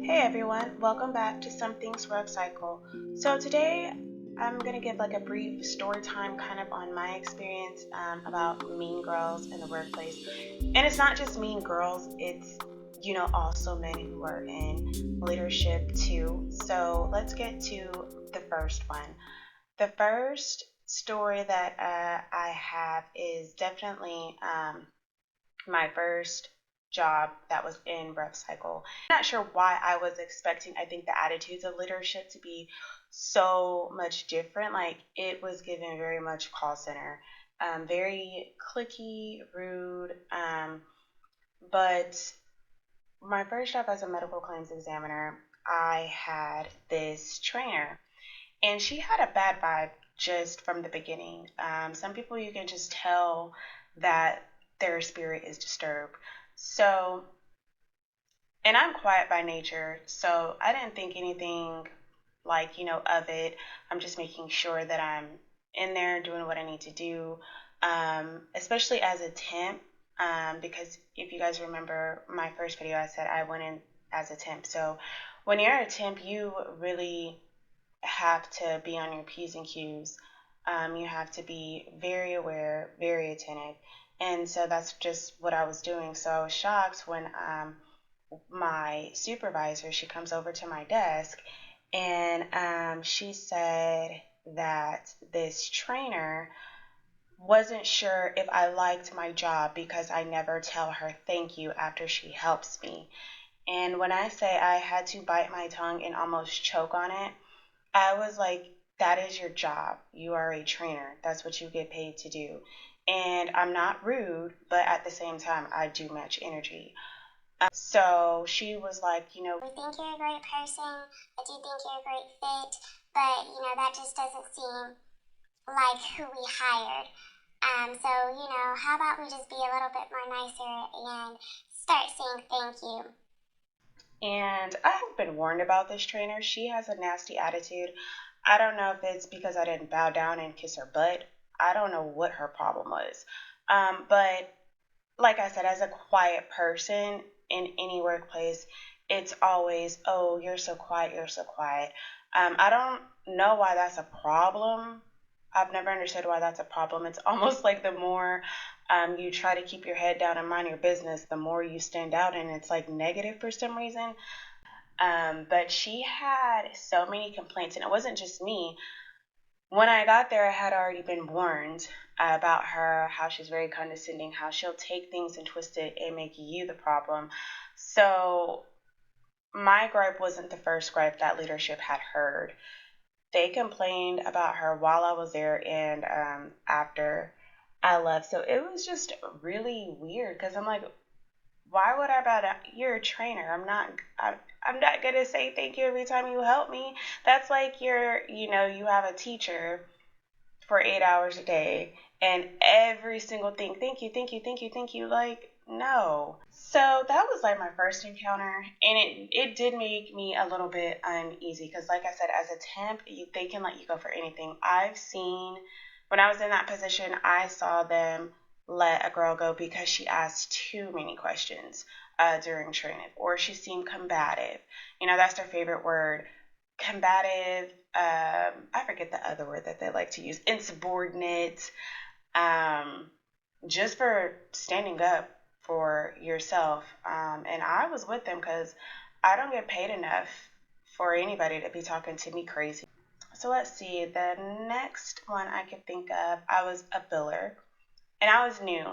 Hey everyone, welcome back to Some Things Revcycle. So today I'm gonna give like a brief story time kind of on my experience about mean girls in the workplace. And it's not just mean girls, it's also men who are in leadership too. So let's get to the first one. The first story that I have is definitely my first job that was in RevCycle. I'm not sure why I was expecting, I think, the attitudes of leadership to be so much different. Like, it was given very much call center, very cliquey, rude. But my first job as a medical claims examiner, I had this trainer, and she had a bad vibe just from the beginning. Some people you can just tell that their spirit is disturbed. So, and I'm quiet by nature, so I didn't think anything of it. I'm just making sure that I'm in there doing what I need to do, especially as a temp, because if you guys remember my first video, I said I went in as a temp. So when you're a temp, you really have to be on your P's and Q's. You have to be very aware, very attentive. And so that's just what I was doing. So I was shocked when my supervisor, she comes over to my desk, and she said that this trainer wasn't sure if I liked my job because I never tell her thank you after she helps me. And when I say I had to bite my tongue and almost choke on it, I was like, that is your job. You are a trainer. That's what you get paid to do. And I'm not rude, but at the same time, I do match energy. So she was like, We think you're a great person. I do think you're a great fit, but that just doesn't seem like who we hired. So how about we just be a little bit more nicer and start saying thank you? And I have been warned about this trainer. She has a nasty attitude. I don't know if it's because I didn't bow down and kiss her butt. I don't know what her problem was. But like I said, as a quiet person in any workplace, it's always, oh, you're so quiet, you're so quiet. I don't know why that's a problem. I've never understood why that's a problem. It's almost like the more you try to keep your head down and mind your business, the more you stand out, and it's like negative for some reason. But she had so many complaints, and it wasn't just me. When I got there, I had already been warned about her, how she's very condescending, how she'll take things and twist it and make you the problem. So my gripe wasn't the first gripe that leadership had heard. They complained about her while I was there and after I left. So it was just really weird because I'm like, why would I bow down? You're a trainer. I'm not gonna say thank you every time you help me. That's like you have a teacher for 8 hours a day and every single thing, thank you, thank you, thank you, thank you. Like, no. So that was like my first encounter, and it did make me a little bit uneasy because, like I said, as a temp, they can let you go for anything. I've seen, when I was in that position, I saw them let a girl go because she asked too many questions during training, or she seemed combative. That's their favorite word, combative. I forget the other word that they like to use, insubordinate, just for standing up for yourself. And I was with them because I don't get paid enough for anybody to be talking to me crazy. So let's see, the next one I could think of, I was a biller, and I was new.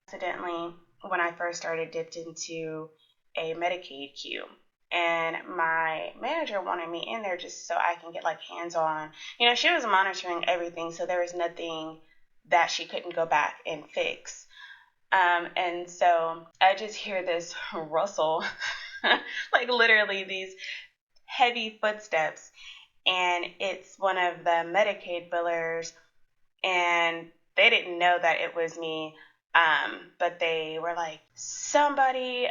Accidentally, when I first started, dipped into a Medicaid queue. And my manager wanted me in there just so I can get like hands on. She was monitoring everything, so there was nothing that she couldn't go back and fix. And so I just hear this rustle, like literally these heavy footsteps. And it's one of the Medicaid billers, and they didn't know that it was me. But they were like, somebody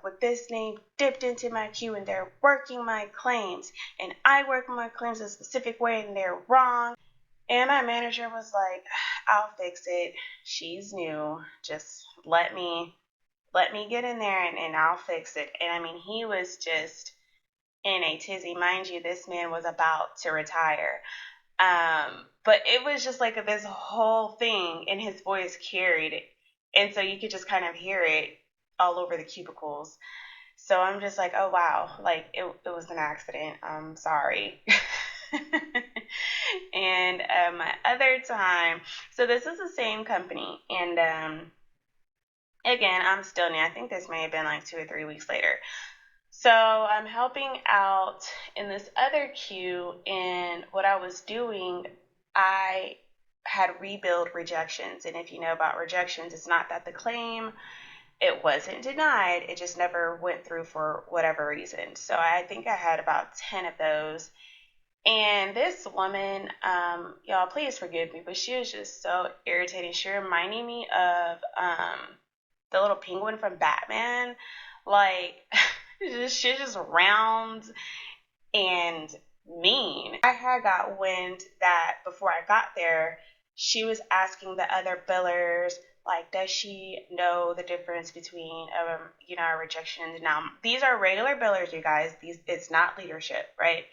with this name dipped into my queue and they're working my claims, and I work my claims a specific way and they're wrong. And my manager was like, I'll fix it. She's new. Just let me get in there and I'll fix it. And I mean, he was just in a tizzy. Mind you, this man was about to retire. But it was just like this whole thing, and his voice carried it. And so you could just kind of hear it all over the cubicles. So I'm just like, oh wow, like it was an accident. I'm sorry. And my other time, so this is the same company, and again, I'm still new. I think this may have been like 2 or 3 weeks later. So I'm helping out in this other queue, and what I was doing, I had rebuild rejections. And if you know about rejections, it's not that the claim it wasn't denied, it just never went through for whatever reason. So I think I had about 10 of those. And this woman, y'all, please forgive me, but she was just so irritating. She reminded me of the little penguin from Batman. Like, she's just round and mean. I had got wind that before I got there, she was asking the other billers, like, does she know the difference between, a rejection and denial? These are regular billers, you guys. It's not leadership, right?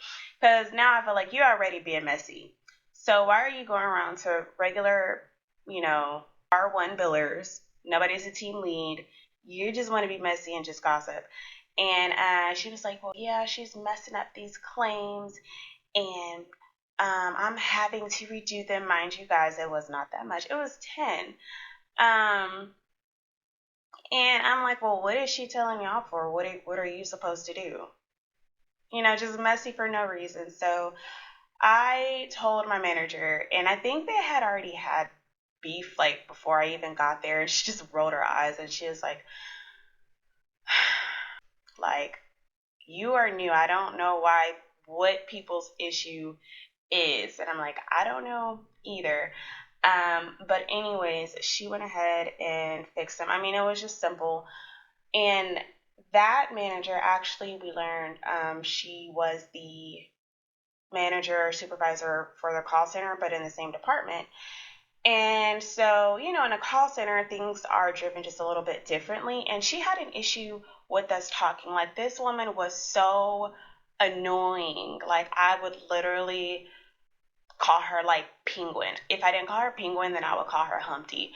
Because now I feel like you're already being messy. So why are you going around to regular, R1 billers? Nobody's a team lead. You just want to be messy and just gossip. And she was like, well, yeah, she's messing up these claims, and I'm having to redo them. Mind you guys, it was not that much. It was 10. And I'm like, well, what is she telling y'all for? What are you supposed to do? Just messy for no reason. So I told my manager, and I think they had already had beef like before I even got there, and she just rolled her eyes and she was like, you are new. I don't know what people's issue is. And I'm like, I don't know either. But anyways, she went ahead and fixed them. I mean, it was just simple. And that manager, actually, we learned she was the manager or supervisor for the call center, but in the same department. And so, in a call center, things are driven just a little bit differently. And she had an issue with us talking. Like, this woman was so annoying. Like, I would literally call her like Penguin. If I didn't call her Penguin, then I would call her Humpty.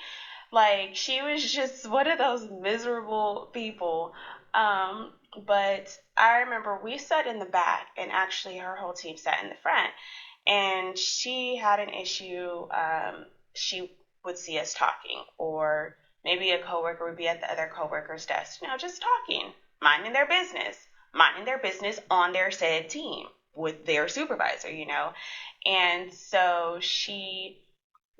Like, she was just one of those miserable people. But I remember we sat in the back, and actually her whole team sat in the front. And she had an issue. She would see us talking, or maybe a coworker would be at the other coworker's desk, just talking, minding their business on their said team with their supervisor. And so she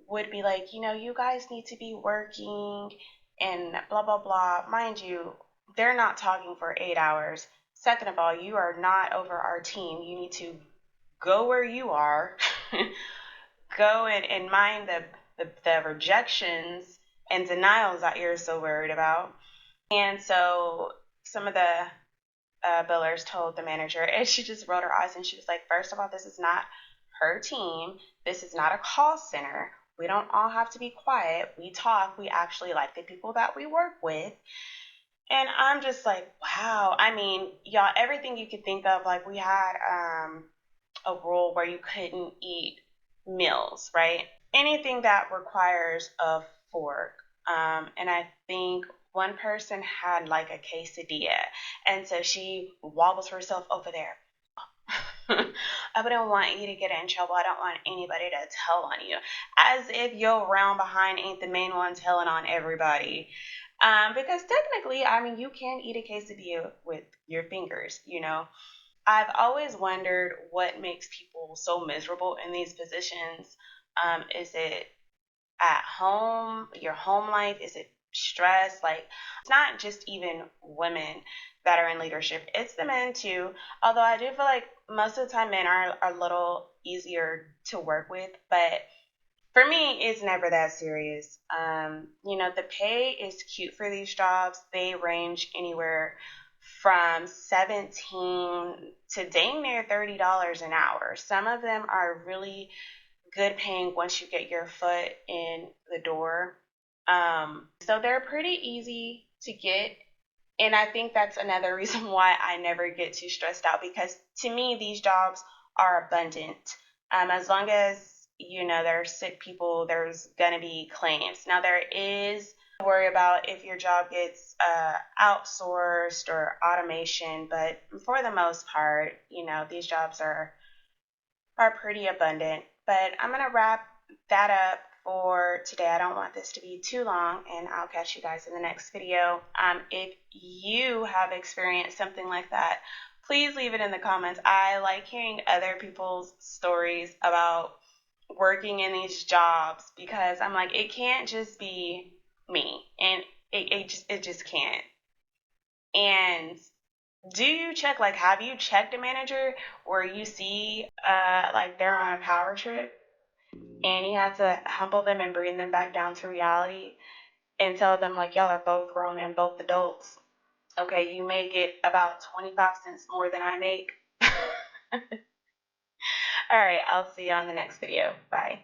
would be like, you guys need to be working and blah, blah, blah. Mind you, they're not talking for 8 hours. Second of all, you are not over our team. You need to go where you are, go and mind the rejections and denials that you're so worried about. And so some of the billers told the manager, and she just rolled her eyes and she was like, first of all, this is not her team. This is not a call center. We don't all have to be quiet. We talk. We actually like the people that we work with. And I'm just like, wow. I mean, y'all, everything you could think of, like we had a rule where you couldn't eat meals, right? Anything that requires a fork. And I think one person had like a quesadilla, and so she wobbles herself over there. I wouldn't want you to get in trouble. I don't want anybody to tell on you. As if your round behind ain't the main one telling on everybody. Because technically, I mean, you can eat a quesadilla with your fingers. I've always wondered what makes people so miserable in these positions. Is it at home, your home life? Is it stress? Like, it's not just even women that are in leadership, it's the men too. Although I do feel like most of the time men are a little easier to work with, but for me, it's never that serious. The pay is cute for these jobs. They range anywhere from 17 to dang near $30 an hour. Some of them are really good paying once you get your foot in the door. So they're pretty easy to get And I think that's another reason why I never get too stressed out, because to me, these jobs are abundant. As long as, there's sick people, there's going to be claims. Now, there is worry about if your job gets outsourced or automation, but for the most part, these jobs are pretty abundant. But I'm going to wrap that up for today. I don't want this to be too long, and I'll catch you guys in the next video. If you have experienced something like that, please leave it in the comments. I like hearing other people's stories about working in these jobs, because I'm like, it can't just be me, and it just can't. And do you check, like, have you checked a manager where you see like they're on a power trip and you have to humble them and bring them back down to reality and tell them, like, y'all are both grown and both adults. Okay, you may get about 25 cents more than I make. All right, I'll see you on the next video. Bye.